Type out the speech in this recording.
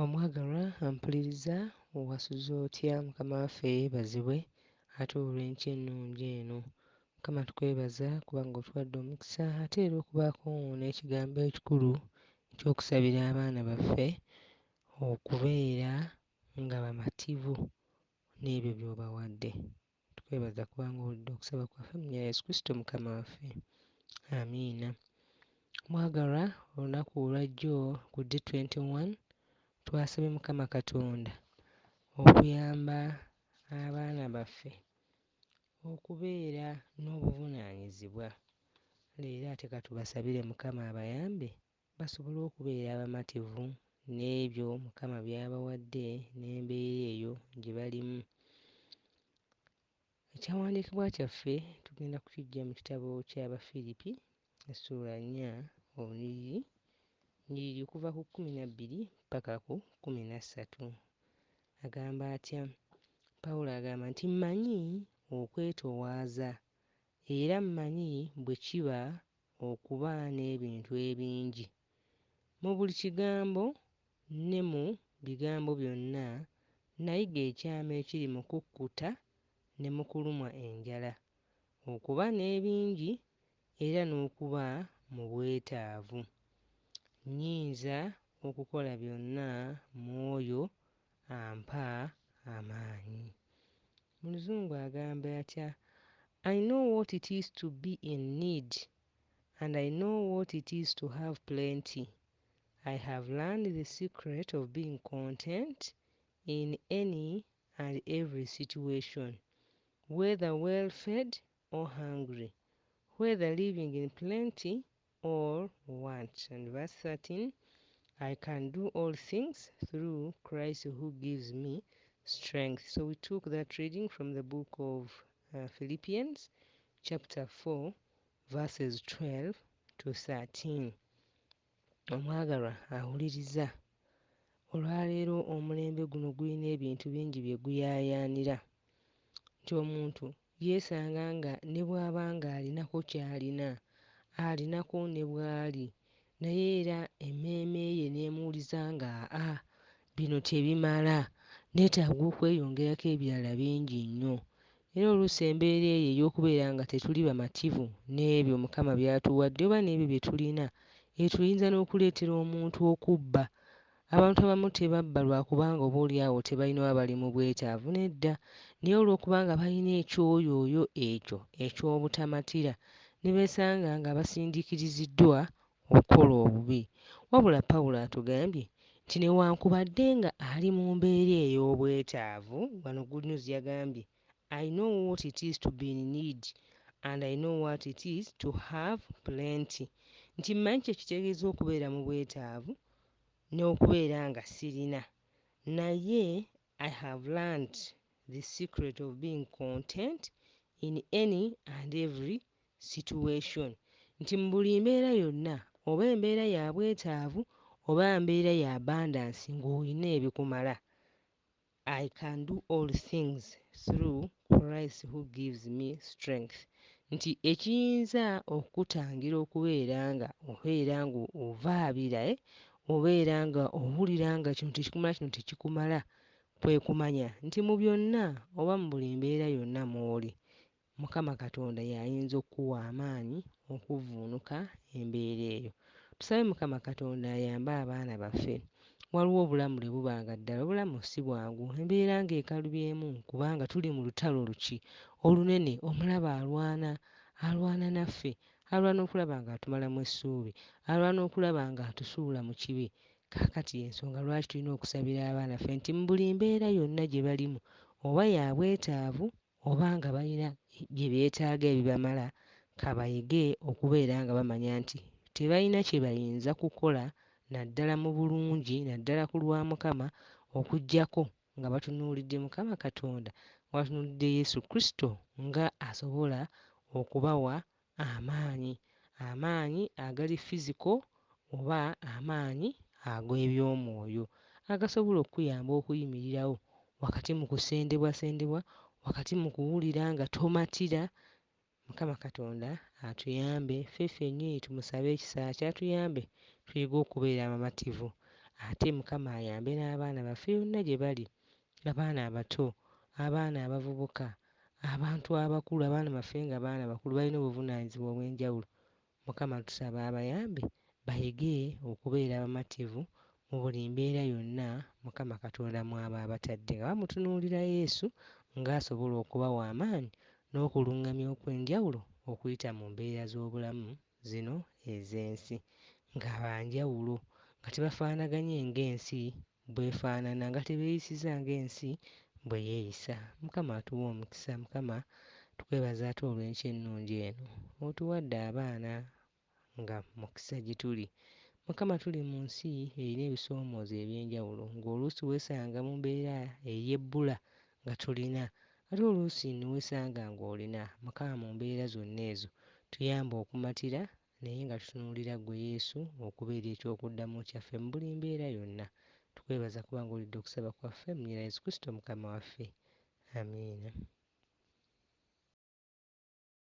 Omwagalwa ampuliriza owasuza otya? Mukama waffe yeebazibwe ate olw'enkya ennungi eno. Mukama tukwebaza kubanga otuwadde omukisa ate era okubaako n'ekigambo ekikulu eky'okusabira abaana baffe okubeera nga bamativu n'ebyo by'obawadde. Tukwebaza kubanga owulidde okusaba kwaffe mu nnya Yesu Kristo Mukama waffe. Amiina. Mwagalwa, olunaku olwajjo ku D21 twasabye Mukama Katonda okuyamba abaana baffe okubeera n'obuvunaanyizibwa. Leero ate ka tubasabire Mukama abayambe basobole okubeera abamativu n'ebyo Mukama by'abawadde n'embeera eyo gye balimu. Ekyawandiikibwa kyaffe tugenda kukiggya mu kitabo ky'Abafiripi essuula 4 obunyiriri okuva ku 12 ppaka ku 13. Agamba atya? Pawulo agamba nti mmanyi okwetowaaza era mmanyi bwe kiba okuba n'ebintu ebingi. Mu buli kigambo ne mu bigambo byonna nayiga ekyama ekiri mu kukkuta ne mu kulumwa enjala, okuba n'ebingi era n'okuba mu bwetaavu. Nnyinza okukola byonna mu oyo ampa amaanyi. Mu Luzungu agamba atya? I know what it is to be in need and I know what it is to have plenty. I have learned the secret of being content in any and every situation, whether well fed or hungry, whether living in plenty or want. And verse 13, I can do all things through Christ who gives me strength. So we took that reading from the book of Philippians chapter 4 verses 12 to 13. Omwagalwa awuliriza, olwaleero omulembe guno gulina ebintu bingi bye guyaayaanira, nti omuntu yeesanga nga ne bw'aba nga alinako ky'alina, alinako ne bw'ali, naye era emmeeme ye n'emuwuliza nga bino tebimala, neetaaga okweyongerako ebirala bingi nnyo. Era oluusi embeera eyo ey'okubeera nga tetuli bamativu n'ebyo Mukama by'atuwadde oba n'ebyo bye tulina, tuyinza n'okuleetera omuntu okubba. Abantu abamu tebabba lwa kubanga oboolyawo tebalina oba bali mu bwetaavu, nedda, naye olw'okubanga balina ekyooyooyo ekyo eky'obutamatira ne beesanga nga basindikiriziddwa okukola obubi. Wabula Pawulo atugambye nti newankubadde nga ali mu mbeera ey'obwetaavu, wano Good News yagambye I know what it is to be in need and I know what it is to have plenty. Nti mmanyi kye kitegeeza okubeera mu bwetaavu n'okubeera nga sirina, naye I have learned the secret of being content in any and every situation. Nti mu buli mbeera yonna, oba embeera ya bwetaavu oba mbeera ya abundance ng'olina ebikumala, I can do all things through Christ who gives me strength. Nti ekiyinza okukutangira okubeera nga ovaabira, obeera nga owulira nga kino tekikumala kino tekikumala, kwe kumanya nti mu byonna oba mu buli mbeera yonna mw'oli, Mukama Katonda y'ayinza okukuwa amaanyi okuvvuunuka embeera eyo. Tusabe Mukama Katonda ayambe abaana baffe. Waliwo obulamu bwe buba nga ddala obulamu si bwangu, embeera ng'ekalubyemu kubanga tuli mu lutalo luki olunene. Omulaba alwana naffe, alwana okulaba ng'atumalamu essuubi, alwana okulaba ng'atusuula mu kibi. Kaakati y'ensonga lwaki tulina okusabira abaana ffe nti mu buli mbeera yonna gye balimu, oba ya bwetaavu oba nga balina gye beetaaga ebibamala, kabayige okubeera nga bamanya nti tebalina kye bayinza kukola naddala mu bulungi, naddala ku lwa Mukama, okuggyako nga batunuulidde Mukama Katonda, batunuulidde Yesu Kristo nga asobola okubawa amaanyi agali fiziko oba amaanyi ag'ebyomwoyo agasobola okuyamba okuyimirirawo wakati mu kusendebwasendebwa, wakati mu kuwulira nga tomatira. Mukama Katonda atuyambe ffe ffennyini tumusabe ekisa kye atuyambe tuyige okubeera abamativu. ate Mukama ayambe n'abaana baffe yonna gye bali, abaana abato, abaana abavubuka, abantu abakulu. Abaana baffe nga baana bakulu balina obuvunaanyizibwa obw'enjawulo. Mukama tusaba abayambe bayige okubeera abamativu mu buli mbeera yonna Mukama Katonda mw'aba abatadde, nga bamutunuulira Yesu ng'asobola okubawa amaanyi n'okuluŋŋamya okw'enjawulo okuyita mu mbeera z'obulamu zino ez'ensi, nga banjawulo, nga tebafaanaganye ng'ensi bw'efaanana, nga tebeeyisiza ng'ensi bwe yeeyisa. Mukama atuwe omukisa. Mukama tukwebaza ate olw'enkya ennungi eno otuwadde abaana nga mukisa gye tuli. Mukama tuli mu nsi erina ebisoomoozo eby'enjawulo, ng'oluusi weesanga mu mbeera ey'ebbula nga tolina, ate oluusi ne weesanga ng'olina. Mukama mu mbeera zonna ezo tuyambe okumatira naye nga tutunuulira ggwe Yesu okubeera eky'okuddamu kyaffe mu buli mbeera yonna. Tukwebaza kubanga olidde okusaba kwaffe mu linnya lya Yesu Kristo Mukama waffe. Amiina.